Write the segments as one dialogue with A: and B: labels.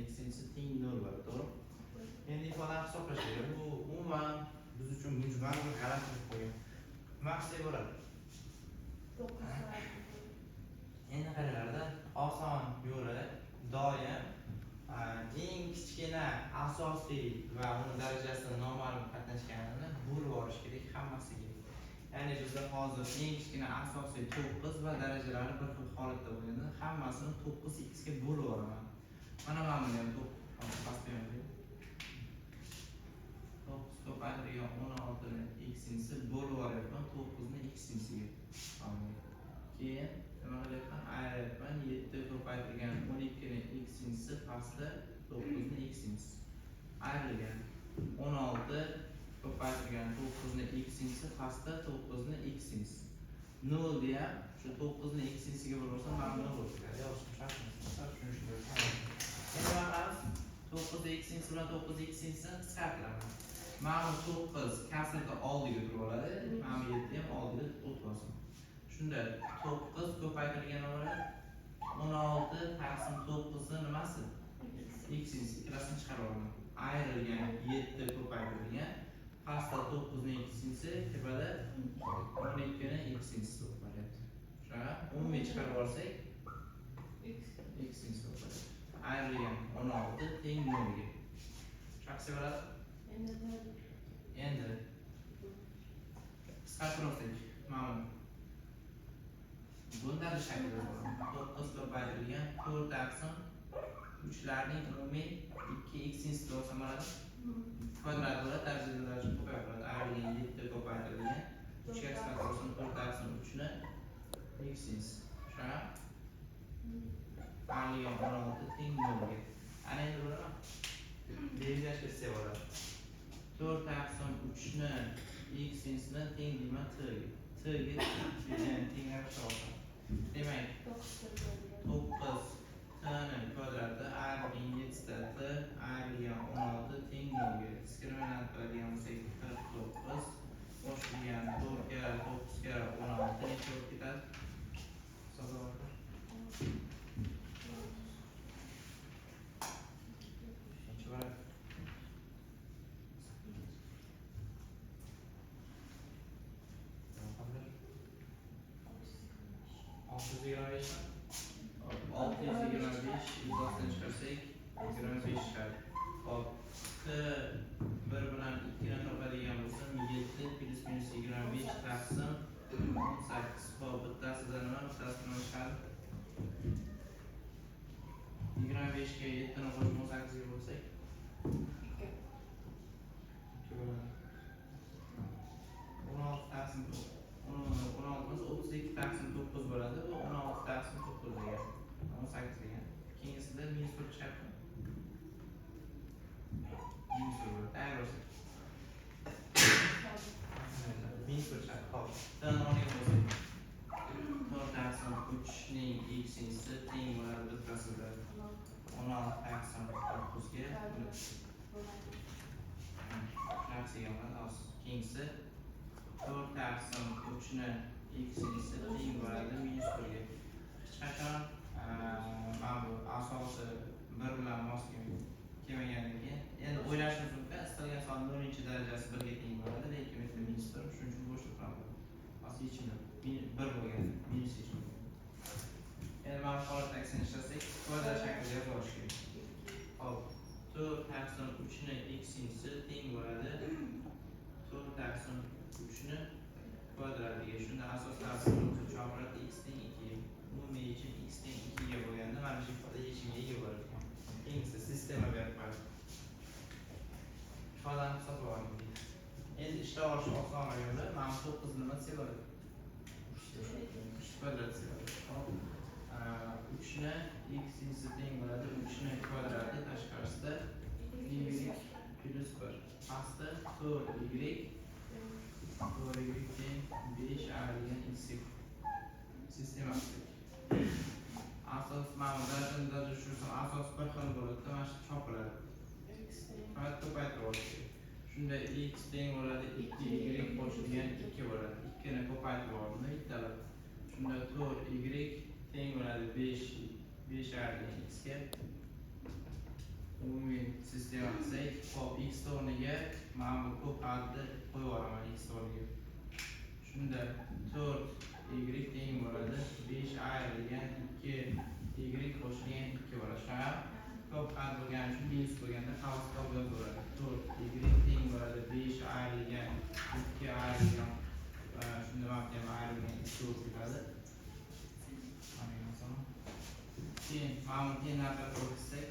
A: ikkinchisi teng 0 bo'ladi, to'g'ri? Endi ifodani hisoblash kerak. Bu umuman biz uchun mujmal bir g'alati bo'lib qolgan. Nima qilsak bo'ladi? Endi qaralarda oson yo'li doim eng kichkina asosiy va uni darajasini noma'lum qatnashganini bo'lib yuborish kerak hammasiga. Ya'ni bizda hozir eng kichkina asosiy 9 va darajalari bir xil holatda bo'lganda hammasini 9x ga bo'lib yuboraman. Mana buni ham 9 pastga 9 ko'paytirilgan 16 ni x-inisi bo'lib yuboryapman 9 ni x-inisiga. Keyin nima qilyapman? Ayryapman 7 ko'paytirilgan 12 ni x-inisi pastda 9 ni x-inisi. Ayrilgan 16 ko'paytirilgan 9 ni x-inisi pastda 9 ni x-inisi. 0 deya shu 9 ni x-inisiga bo'lsa mana 0 bo'ladi. Yozishim shart emas. Endi qaramiz 9 x-inisi bilan 9 x-inisini qisqartiraman. Mana 9 kasrda oldiga turib oladi. Mana 7 ham oldiga o'tib olsin. Shunda 9 ko'paytirilgan bo'ladi. 16 taqsim 9 ni nimasi? X-inisi ikkalasini chiqarib olaman. Ayrilgan 7 ko'paytirilgan pastda 9 ni x-inisi, tepada 12 ni x-inisi bo'lyapti. Shuna umumiy chiqarib olsak x-inisi bo'lyapti. Ayrilgan 16 teng 0 ga. Shaqsi bo'ladi. Endi qisqartirib olsak, mana bunday shaklda 9 ko'paytirilgan 4 taqsim 3 larning umumiy 2x-inisi bo'lsa mana kvadrat bo'ladi, darajalar ko'payib qoladi. Ayrilgan 7 ko'paytirilgan 3 ga qisqartirib 4 taqsim 3 ni x-inisi. Shuna ayrilgan 16 teng 0 ga. Ana endi buni deviziyasiga qilsak bo'ladi. 4 taqsim 3 ni x-inisini teng deyman t ga. T ga teng olsam. Demak 9 t ni kvadrati ayrilgan 7 ta t ayrilgan 16 teng 0 ga. Diskriminant qiladigan bo'lsak 49 qo'shilgan 4 ga 9 ga 16 necha bo'lib ketadi? Hisoblayapman. Necha bo'ladi? 625 izohdan chiqarsak 25 chiqadi. Hop, t 1 bilan 2 ni topadigan bo'lsam 7 plus minus 25 taqsim 18. Hop, bittasidan nima, bittasidan chiqadi. 25 ga 7 ni qo'shib 18 ga bo'lsak 16 taqsim 32 taqsim 9 bo'ladi. Bu 16 taqsim 9 degan. 18 degan. Keyingisida minus 1 chiqadi. Minus 1 bo'ladi. Tayyor bo'lsin. Minus 1 chiqadi. Hop. Tan oling bo'lsin. 4 taqsim 3 ning x-inisi teng bo'ladi bittasida 16 taqsim 9 ga. Shunaqasiga bo'ladi. Keyingisi 4 taqsim 3 ni x-inisi teng bo'ladi minus 1 ga. Hech qachon mana bu asosi 1 bilan mos kelmagandan keyin endi o'ylashimiz mumkin, istalgan son 0-darajasi 1 ga teng bo'ladi, lekin bu minus 1, shuning uchun bo'shliq qoladi. Asli yechimda 1 bo'lganda minus yechimda. Endi mana bu holatda aksini ishlasak, kvadrat shaklida yozib olish kerak. Hop, 4 taqsim 3 ni x-inisi teng bo'ladi 4 taqsim 3 ni kvadratiga. Shunda asos taqsimimizni chopiradi x teng 2. Umumiy yechim x teng 2 ga bo'lganda mana shu ifoda yechimga ega bo'ladi. Keyingisi sistema berib qo'yadi. Ifodani hisoblab oling. Endi ishlab olish oson yo'li mana 9 nima desa bo'ladi? 3 kvadrat desa bo'ladi. Hop. 3 ni x-inisi teng bo'ladi 3 ni kvadrati tashqarisida y plus 1. Pastda 4y teng 5 ayrilgan x. Sistema. Asos mana darajani tushirsa asos bir xil bo'ladi, mana shu chopiladi. Faqat ko'paytirib olish kerak. Shunda x teng bo'ladi 2y qo'shilgan 2 bo'ladi. 2 ni ko'paytirib oldim, bittalab. Shunda 4y teng bo'ladi 5 ayrilgan x ga. umumiy sistema qilsak, hop x o'rniga mana bu ko'p adni qo'yib yuboraman x o'rniga. Shunda 4y teng bo'ladi 5a degan 2y qo'shilgan 2 bo'ladi. Shunga ko'p ad bo'lgani uchun minus bo'lganda qavsda yozib bo'ladi. 4y teng bo'ladi 5a degan 2a degan shunda maqam a degan 2 o'tadi. Keyin mana bu tenglarni qo'shsak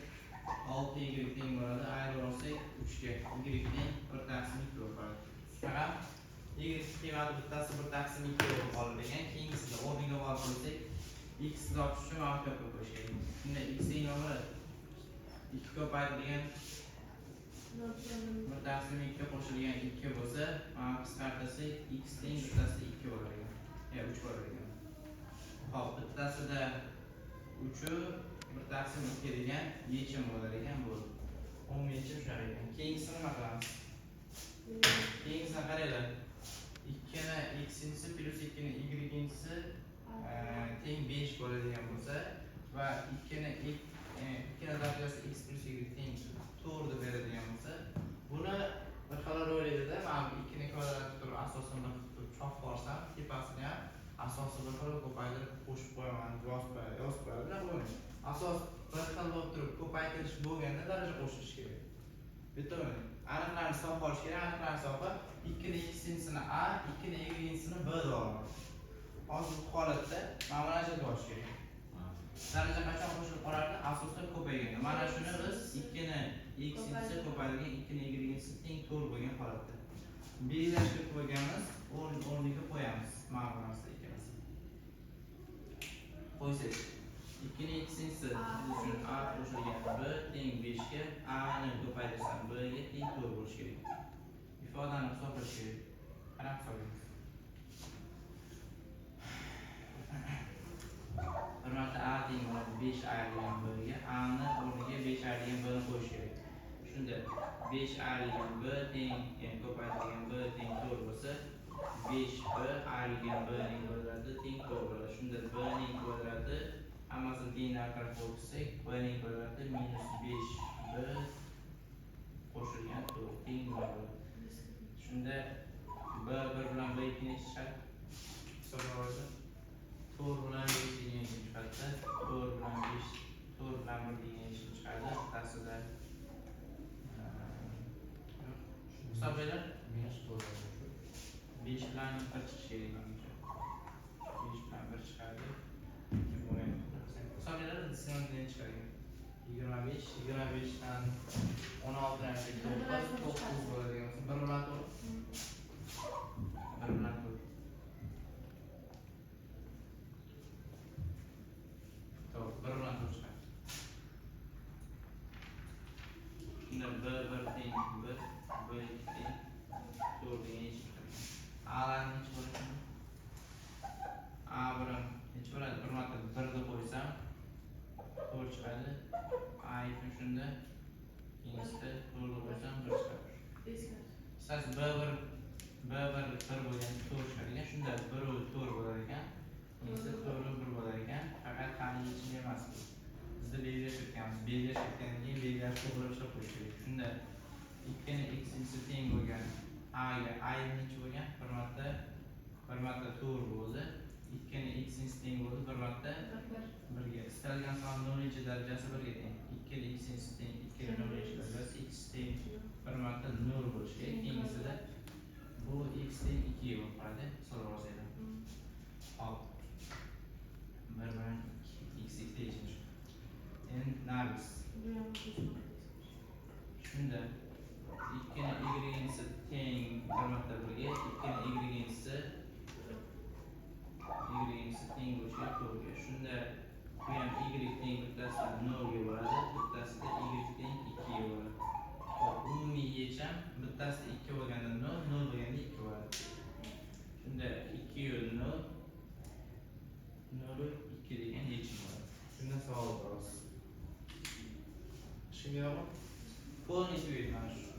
A: 6y teng bo'ladi. Ayirib olsak 3 ga y teng 1 taqsim 2 bo'ladi. Shunga y qiymati bittasi 1 taqsim 2 bo'lib qoladi degan. Keyingisida o'rniga borib qo'ysak x topish uchun mana bu yoqqa qo'yish kerak. Shunda x teng nima bo'ladi? 2 ko'paytirilgan 1 taqsim 2 ga qo'shilgan 2 bo'lsa, mana qisqartirsak x teng bittasi 2 bo'ladi. 3 bo'ladi. Hop, bittasida 3 1 taqsim 2 degan yechim bo'lar ekan bu. Umumiy yechim shunaqa ekan. Keyingisini nima qilamiz? Keyingisini qaranglar. 2 ni x-inisi plus 2 ni y-inisi teng 5 bo'ladigan bo'lsa va 2 ni darajasi x plus y teng 4 deb beradigan bo'lsa, buni bir xil o'ylaydida, mana bu 2 ni kvadrati turib asosini bir turib chop qo'rsam, tepasini ham asosi bir xil ko'paytirib qo'shib qo'yaman, yozib qo'yaman. Asos bir xil bo'lib turib ko'paytirish bo'lganda daraja qo'shilish kerak. Bitta aniqlarni hisob olish kerak. Aniqlarni hisobi 2 ni x-inisini a, 2 ni y-inisini b deb olaman. Hozir bu holatda mana buni ajratib olish kerak. Daraja qachon qo'shilib qolardi? Asoslar ko'payganda. Mana shuni biz 2 ni x-inisi ko'paytirgan 2 ni y-inisi teng 4 bo'lgan holatda belgilashtirib qo'yganmiz, o'rniga qo'yamiz. Mana bu narsa ikkalasi. Qo'ysak 2 ni x-inisi uchun a qo'shilgan b teng 5 ga, a ni ko'paytirsam b ga teng 4 bo'lishi kerak. Ifodani hisoblash kerak. Qarab hisoblaymiz. Bir marta a teng bo'ladi 5a degan b ga, a ni o'rniga 5a degan b ni qo'yish kerak. Shunda 5a degan b teng, ya'ni ko'paytirilgan b teng 4 bo'lsa, 5b a degan b ning kvadrati teng 4 bo'ladi. Shunda b ning kvadrati hammasini tenglar tarafga o'tkazsak, b ning kvadrati minus 5b qo'shilgan 4 teng bo'ladi. Shunda b1 bilan b2 ni chiqadi. Hisoblaymiz. 4 bilan 5 degan chiqadi. 4 bilan 5, 4 bilan 1 degan chiqadi. Bittasida hisoblaylar. Minus 4 5 bilan 1 chiqishi kerak menimcha. 5 bilan 1 chiqadi. Hisoblaylar diskriminan chiqadi. 25 dan 16 dan 9 bo'ladigan bo'lsa 1 bilan 4. 1 bilan 4. To'g'ri, 1 bilan 4 chiqadi. Shunda b1 teng 1, b2 teng 4 degan chiqadi. A'larni necha bo'ladi? A1 necha bo'ladi? Bir marta 1 deb qo'ysam 4 chiqadi. A2 shunda keyingisida 4 deb qo'ysam 1 chiqadi. Qisqasi b1 1 bo'lgan 4 chiqadi ekan. Shunda 1 4 bo'lar ekan. Keyingisida 4 1 bo'lar ekan. Faqat qani yechim emas bu. Bizda belgilashib o'tganmiz. Belgilashib o'tgandan keyin belgilash to'g'ri ishlab qo'yish kerak. Shunda 2 ni x-inisi teng bo'lgan a ga a necha bo'lgan? Bir marta 4 bo'ldi. 2 ni x-inisi teng bo'ldi. Bir marta 1 ga. Istalgan son 0-chi darajasi 1 ga teng. 2 ni x-inisi teng 2 ni 0-chi darajasi x teng bir marta 0 bo'lishi kerak. Keyingisida bu x teng 2 ga bo'lib qoladi. Hisoblab olsanglar. Hop. 1 bilan 2 x teng. Endi nariz. Shunda 2 ni y-inisi teng bir marta 1 ga, 2 ni y-inisi teng bo'lishi kerak. Shunda bu ham y teng bittasida 0 ga bo'ladi, bittasida y teng 2 ga bo'ladi. Hop, umumiy yechim bittasida 2 bo'lganda 0, 0 bo'lganda 2 bo'ladi. Shunda 2 0 0 2 degan yechim bo'ladi. Shunda savol biroz. Tushunarlimi? Polniy mana shu.